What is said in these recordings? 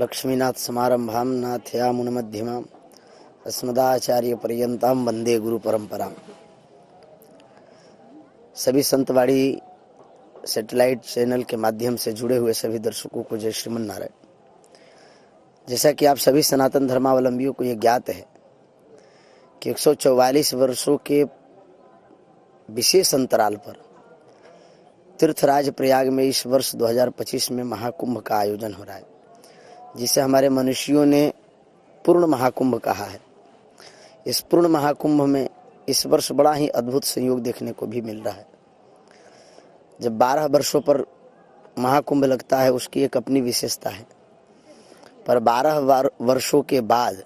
लक्ष्मीनाथ समारंभां नाथयामुनमध्यमाम् अस्मदाचार्यपर्यन्तां वंदे गुरु परंपरा। सभी संतवाणी सैटेलाइट चैनल के माध्यम से जुड़े हुए सभी दर्शकों को जय श्रीमन नारायण। जैसा कि आप सभी सनातन धर्मावलंबियों को ये ज्ञात है कि 144 वर्षों के विशेष अंतराल पर तीर्थराज प्रयाग में इस वर्ष 2025 में महाकुंभ का आयोजन हो रहा है, जिसे हमारे मनुष्यों ने पूर्ण महाकुंभ कहा है। इस पूर्ण महाकुंभ में इस वर्ष बड़ा ही अद्भुत संयोग देखने को भी मिल रहा है। जब 12 वर्षों पर महाकुंभ लगता है उसकी एक अपनी विशेषता है, पर 12 वर्षों के बाद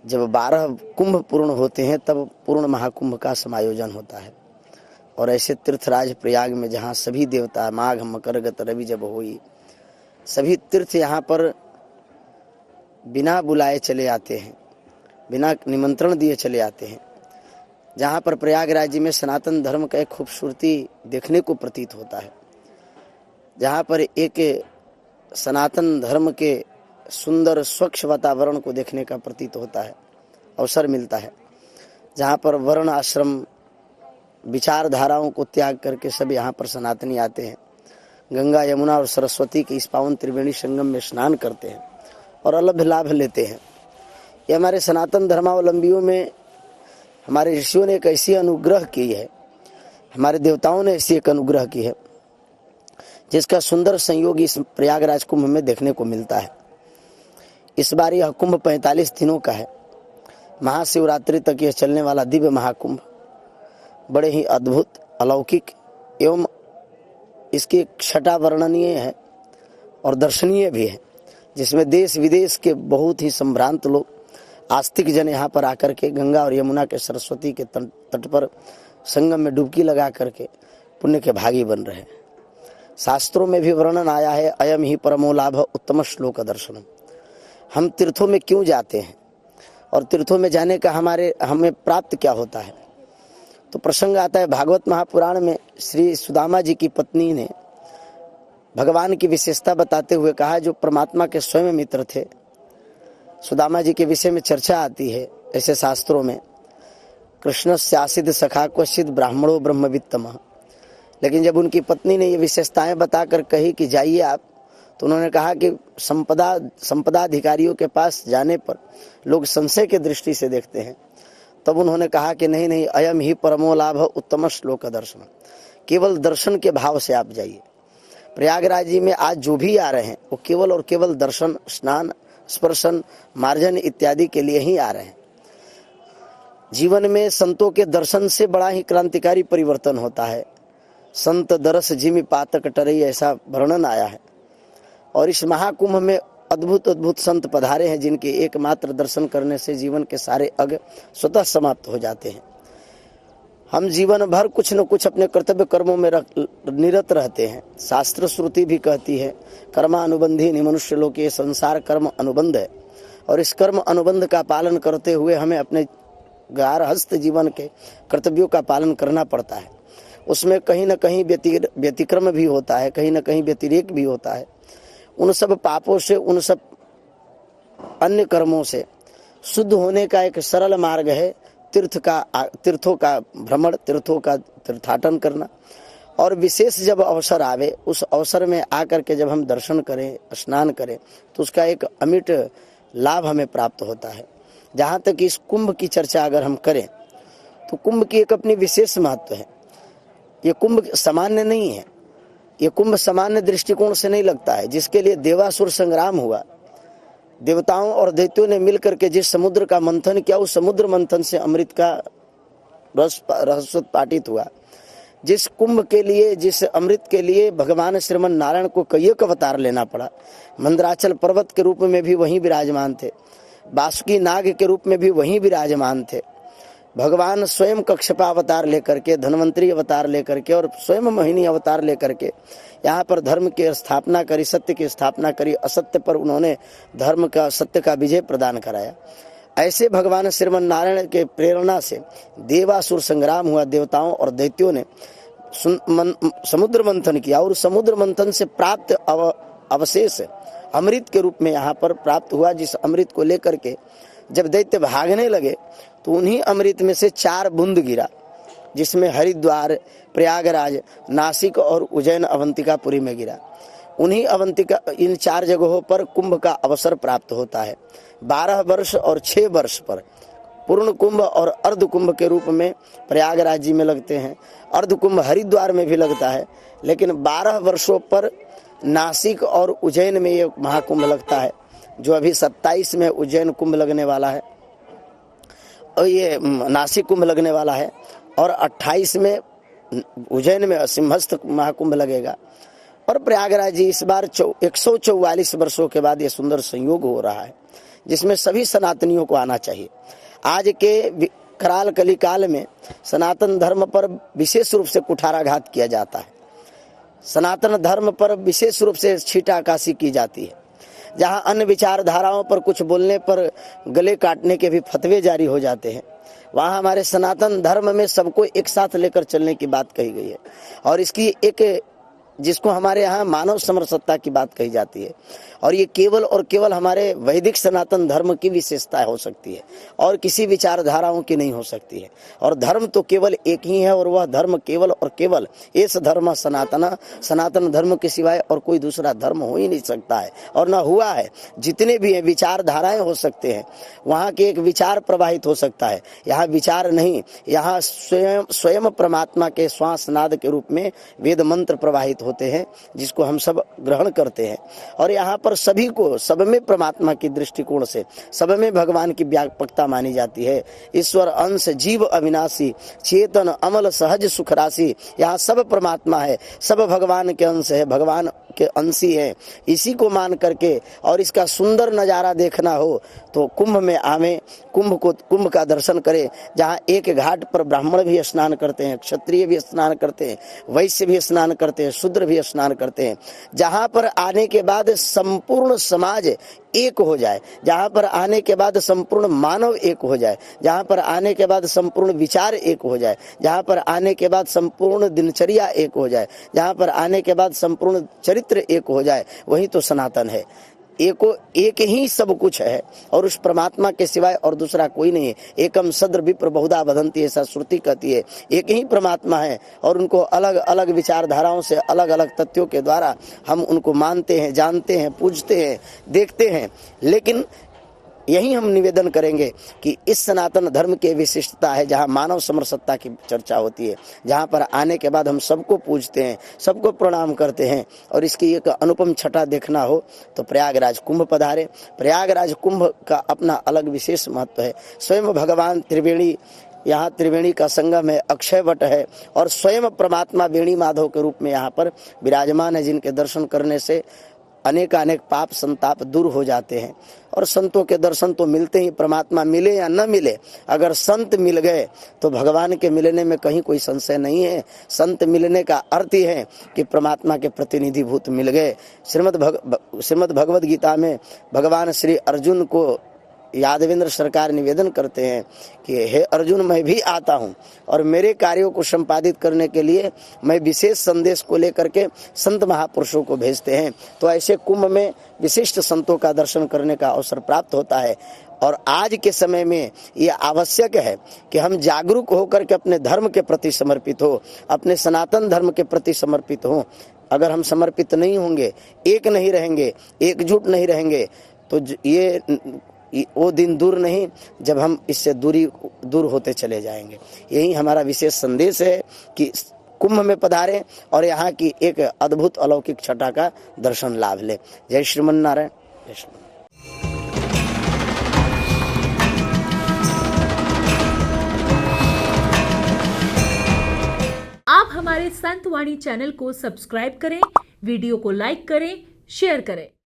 जब 12 कुंभ पूर्ण होते हैं तब पूर्ण महाकुंभ का समायोजन होता है। और ऐसे तीर्थराज प्रयाग में जहाँ सभी देवता माघ मकर गत रवि जब हुई, सभी तीर्थ यहाँ पर बिना बुलाए चले आते हैं, बिना निमंत्रण दिए चले आते हैं। जहाँ पर प्रयागराज में सनातन धर्म का एक खूबसूरती देखने को प्रतीत होता है, जहाँ पर एक सनातन धर्म के सुंदर स्वच्छ वातावरण को देखने का प्रतीत होता है, अवसर मिलता है। जहाँ पर वर्ण आश्रम विचारधाराओं को त्याग करके सब यहाँ पर सनातनी आते हैं, गंगा यमुना और सरस्वती के इस पावन त्रिवेणी संगम में स्नान करते हैं और अलग लाभ लेते हैं। ये हमारे सनातन धर्मावलंबियों में हमारे ऋषियों ने एक ऐसी अनुग्रह की है, हमारे देवताओं ने ऐसी एक अनुग्रह की है, जिसका सुंदर संयोग इस प्रयागराज कुंभ में देखने को मिलता है। इस बार यह कुंभ 45 दिनों का है। महाशिवरात्रि तक यह चलने वाला दिव्य महाकुंभ बड़े ही अद्भुत अलौकिक एवं इसकी छटा वर्णनीय है और दर्शनीय भी है, जिसमें देश विदेश के बहुत ही संभ्रांत लोग आस्तिक जन यहाँ पर आकर के गंगा और यमुना के सरस्वती के तट पर संगम में डुबकी लगा करके पुण्य के भागी बन रहे हैं। शास्त्रों में भी वर्णन आया है, अयम ही परमो लाभ उत्तम श्लोक दर्शनम। हम तीर्थों में क्यों जाते हैं और तीर्थों में जाने का हमें प्राप्त क्या होता है, तो प्रसंग आता है भागवत महापुराण में। श्री सुदामा जी की पत्नी ने भगवान की विशेषता बताते हुए कहा, जो परमात्मा के स्वयं मित्र थे। सुदामा जी के विषय में चर्चा आती है ऐसे शास्त्रों में, कृष्ण स्यासिद सखा क्वचिद ब्राह्मणो ब्रह्मवित्तमः। लेकिन जब उनकी पत्नी ने ये विशेषताएं बताकर कही कि जाइए आप, तो उन्होंने कहा कि संपदाधिकारियों के पास जाने पर लोग संशय के दृष्टि से देखते हैं। तब उन्होंने कहा कि नहीं, अयम ही परमो लाभ उत्तम श्लोक दर्शन, केवल दर्शन के भाव से आप जाइए। प्रयागराज जी में आज जो भी आ रहे हैं वो केवल और केवल दर्शन, स्नान, स्पर्शन, मार्जन इत्यादि के लिए ही आ रहे हैं। जीवन में संतों के दर्शन से बड़ा ही क्रांतिकारी परिवर्तन होता है। संत दरस जिमि पातक टरई, ऐसा वर्णन आया है। और इस महाकुंभ में अद्भुत अद्भुत संत पधारे हैं, जिनके एकमात्र दर्शन करने से जीवन के सारे अग स्वतः समाप्त हो जाते हैं। हम जीवन भर कुछ न कुछ अपने कर्तव्य कर्मों में निरत रहते हैं। शास्त्र श्रुति भी कहती है, कर्मानुबंधी नि मनुष्य लोक, ये संसार कर्म अनुबंध है। और इस कर्म अनुबंध का पालन करते हुए हमें अपने गारहस्थ जीवन के कर्तव्यों का पालन करना पड़ता है। उसमें कहीं न कहीं व्यतिक्रम भी होता है, कहीं न कहीं व्यतिरेक भी होता है। उन सब पापों से, उन सब अन्य कर्मों से शुद्ध होने का एक सरल मार्ग है तीर्थों का भ्रमण, तीर्थों का तीर्थाटन करना। और विशेष जब अवसर आवे, उस अवसर में आकर के जब हम दर्शन करें, स्नान करें, तो उसका एक अमिट लाभ हमें प्राप्त होता है। जहाँ तक इस कुंभ की चर्चा अगर हम करें तो कुंभ की एक अपनी विशेष महत्व है। ये कुंभ सामान्य नहीं है, ये कुंभ सामान्य दृष्टिकोण से नहीं लगता है। जिसके लिए देवासुर संग्राम हुआ, देवताओं और दैत्यों ने मिलकर के जिस समुद्र का मंथन किया, उस समुद्र मंथन से अमृत का रस पाटित हुआ। जिस कुंभ के लिए, जिस अमृत के लिए भगवान श्रीमन नारायण को कईक अवतार लेना पड़ा। मंदराचल पर्वत के रूप में भी वहीं विराजमान थे, बासुकी नाग के रूप में भी वहीं विराजमान थे। भगवान स्वयं कक्षपा अवतार लेकर के, धन्वंतरी अवतार लेकर के और स्वयं मोहिनी अवतार लेकर के यहाँ पर धर्म की स्थापना करी, सत्य की स्थापना करी। असत्य पर उन्होंने धर्म का, सत्य का विजय प्रदान कराया। ऐसे भगवान श्रीमन नारायण के प्रेरणा से देवासुर संग्राम हुआ। देवताओं और दैत्यों ने समुद्र मंथन किया और समुद्र मंथन से प्राप्त अवशेष अमृत के रूप में यहाँ पर प्राप्त हुआ, जिस अमृत को लेकर के जब दैत्य भागने लगे तो उन्हीं अमृत में से 4 बूंद गिरा, जिसमें हरिद्वार, प्रयागराज, नासिक और उज्जैन अवंतिकापुरी में गिरा। उन्हीं अवंतिका इन 4 जगहों पर कुंभ का अवसर प्राप्त होता है। 12 वर्ष और 6 वर्ष पर पूर्ण कुंभ और अर्ध कुंभ के रूप में प्रयागराज जी में लगते हैं। अर्ध कुंभ हरिद्वार में भी लगता है, लेकिन 12 वर्षों पर नासिक और उज्जैन में ये महाकुंभ लगता है, जो अभी 27 में उज्जैन कुंभ लगने वाला है और ये नासिक कुंभ लगने वाला है, और 28 में उज्जैन में सिंहस्थ महाकुंभ लगेगा। और प्रयागराज जी इस बार 144 वर्षों के बाद ये सुंदर संयोग हो रहा है, जिसमें सभी सनातनियों को आना चाहिए। आज के कराल कलिकाल में सनातन धर्म पर विशेष रूप से कुठाराघात किया जाता है, सनातन धर्म पर विशेष रूप से छीटाकाशी की जाती है। जहां अन्य विचारधाराओं पर कुछ बोलने पर गले काटने के भी फतवे जारी हो जाते हैं, वहां हमारे सनातन धर्म में सबको एक साथ लेकर चलने की बात कही गई है, और इसकी एक जिसको हमारे यहाँ मानव समरसत्ता की बात कही जाती है, और ये केवल और केवल हमारे वैदिक सनातन धर्म की विशेषता हो सकती है और किसी विचारधाराओं की नहीं हो सकती है। और धर्म तो केवल एक ही है, और वह धर्म केवल और केवल इस धर्म सनातन धर्म के सिवाय और कोई दूसरा धर्म हो ही नहीं सकता है, और न हुआ है। जितने भी हैं विचारधाराएं हो सकते हैं, वहाँ के एक विचार प्रवाहित हो सकता है, यहाँ विचार नहीं, यहाँ स्वयं परमात्मा के श्वास नाद के रूप में वेद मंत्र प्रवाहित होते हैं, जिसको हम सब ग्रहण करते हैं। और यहाँ पर सभी को, सब में परमात्मा की दृष्टिकोण से सब में भगवान की व्यापकता मानी जाती है। ईश्वर अंश जीव अविनाशी, चेतन अमल सहज सुख राशि, यहाँ सब परमात्मा है, सब भगवान के अंश है, भगवान के अंशी है। इसी को मान करके और इसका सुंदर नजारा देखना हो तो कुंभ में आवे, कुंभ का दर्शन करें, जहाँ एक घाट पर ब्राह्मण भी स्नान करते हैं, क्षत्रिय भी स्नान करते हैं, वैश्य भी स्नान करते हैं, शूद्र भी स्नान करते हैं। जहाँ पर आने के बाद संपूर्ण समाज एक हो जाए, जहाँ पर आने के बाद संपूर्ण मानव एक हो जाए, जहाँ पर आने के बाद संपूर्ण विचार एक हो जाए, जहाँ पर आने के बाद संपूर्ण दिनचर्या एक हो जाए, जहाँ पर आने के बाद संपूर्ण चरित्र एक हो जाए, वही तो सनातन है। एक ही सब कुछ है, और उस परमात्मा के सिवाय और दूसरा कोई नहीं है। एकम सद्र विप्र बहुधा वदन्ति, ऐसा श्रुति कहती है। एक ही परमात्मा है, और उनको अलग अलग विचारधाराओं से, अलग अलग तथ्यों के द्वारा हम उनको मानते हैं, जानते हैं, पूजते हैं, देखते हैं। लेकिन यही हम निवेदन करेंगे कि इस सनातन धर्म की विशिष्टता है, जहाँ मानव समरसत्ता की चर्चा होती है, जहाँ पर आने के बाद हम सबको पूजते हैं, सबको प्रणाम करते हैं। और इसकी एक अनुपम छटा देखना हो तो प्रयागराज कुंभ पधारे। प्रयागराज कुंभ का अपना अलग विशेष महत्व है। स्वयं भगवान त्रिवेणी, यहाँ त्रिवेणी का संगम है, अक्षय वट है, और स्वयं परमात्मा वेणी माधव के रूप में यहाँ पर विराजमान है, जिनके दर्शन करने से अनेक पाप संताप दूर हो जाते हैं। और संतों के दर्शन तो मिलते ही, परमात्मा मिले या न मिले, अगर संत मिल गए तो भगवान के मिलने में कहीं कोई संशय नहीं है। संत मिलने का अर्थ ही है कि परमात्मा के प्रतिनिधि भूत मिल गए। श्रीमद् भगवद गीता में भगवान श्री अर्जुन को यादवेंद्र सरकार निवेदन करते हैं कि हे अर्जुन, मैं भी आता हूँ, और मेरे कार्यों को संपादित करने के लिए मैं विशेष संदेश को लेकर के संत महापुरुषों को भेजते हैं। तो ऐसे कुंभ में विशिष्ट संतों का दर्शन करने का अवसर प्राप्त होता है। और आज के समय में यह आवश्यक है कि हम जागरूक होकर के अपने धर्म के प्रति समर्पित हो, अपने सनातन धर्म के प्रति समर्पित हो। अगर हम समर्पित नहीं होंगे, एक नहीं रहेंगे, एकजुट नहीं रहेंगे, तो ये वो दिन दूर नहीं जब हम इससे दूर होते चले जाएंगे। यही हमारा विशेष संदेश है कि कुंभ में पधारें और यहाँ की एक अद्भुत अलौकिक छटा का दर्शन लाभ लें। जय श्रीमन नारायण, जय श्रीमन। आप हमारे संतवाणी चैनल को सब्सक्राइब करें, वीडियो को लाइक करें, शेयर करें।